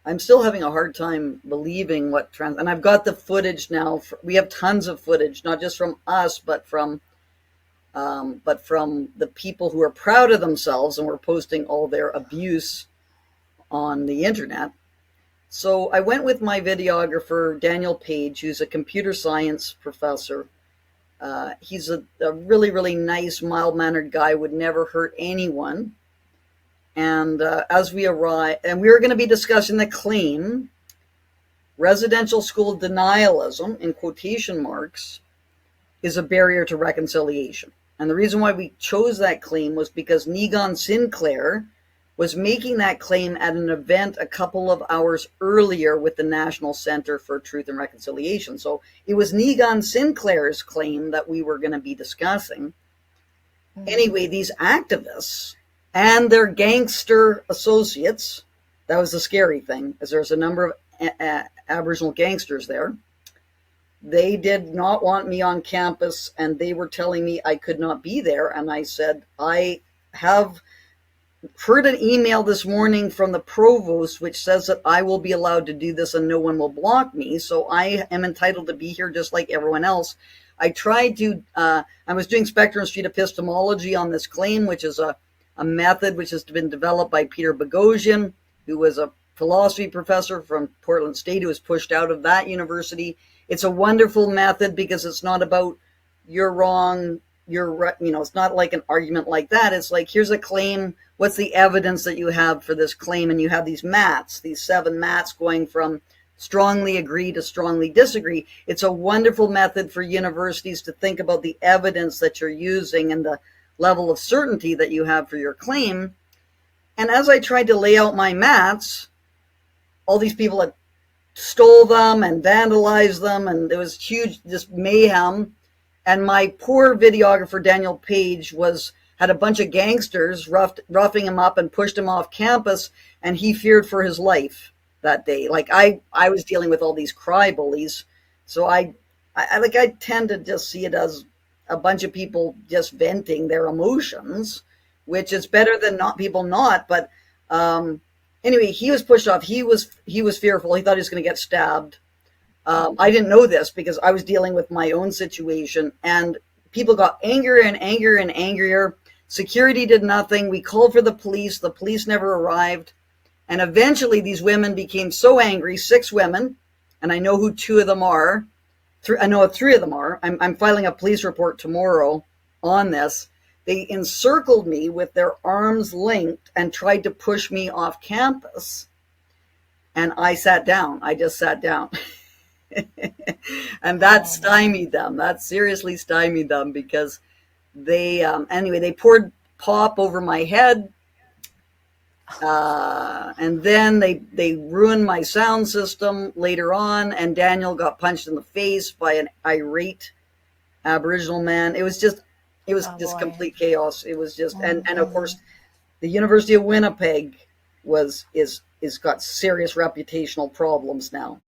I'm still having a hard time believing and I've got the footage now. We have tons of footage, not just from us, but from the people who are proud of themselves and were posting all their abuse on the internet. So I went with my videographer, Daniel Page, who's a computer science professor. He's a really, really nice, mild-mannered guy, would never hurt anyone. And as we arrive, and we are going to be discussing the claim, residential school denialism, in quotation marks, is a barrier to reconciliation. And the reason why we chose that claim was because Negon Sinclair was making that claim at an event a couple of hours earlier with the National Center for Truth and Reconciliation. So it was Negon Sinclair's claim that we were going to be discussing. Mm-hmm. Anyway, these activists and their gangster associates, that was the scary thing, as there's a number of Aboriginal gangsters there. They did not want me on campus, and they were telling me I could not be there. And I said, I have heard an email this morning from the provost which says that I will be allowed to do this and no one will block me, so I am entitled to be here just like everyone else. I tried to, I was doing Spectrum Street epistemology on this claim, which is a method which has been developed by Peter Boghossian, who was a philosophy professor from Portland State who was pushed out of that university. It's a wonderful method because it's not about you're wrong, you're right, it's not like an argument like that. It's like, here's a claim. What's the evidence that you have for this claim? And you have these mats, these 7 mats going from strongly agree to strongly disagree. It's a wonderful method for universities to think about the evidence that you're using and the level of certainty that you have for your claim. And as I tried to lay out my mats, all these people had stole them and vandalized them, and there was huge just mayhem. And my poor videographer, Daniel Page, had a bunch of gangsters roughing him up and pushed him off campus, and he feared for his life that day. Like I was dealing with all these cry bullies, so I tend to just see it as a bunch of people just venting their emotions, which is better than people not. But anyway, he was pushed off. He was fearful. He thought he was going to get stabbed. I didn't know this because I was dealing with my own situation, and people got angrier and angrier and angrier. Security did nothing. We called for the police. The police never arrived. And eventually these women became so angry, 6 women, and I know who 2 of them are. I know 3 of them are. I'm filing a police report tomorrow on this. They encircled me with their arms linked and tried to push me off campus. And I sat down. I just sat down. And that stymied them. That seriously stymied them because they poured pop over my head. And then they ruined my sound system later on, and Daniel got punched in the face by an irate Aboriginal man. It was just complete chaos. It was just, and of course, the University of Winnipeg is got serious reputational problems now.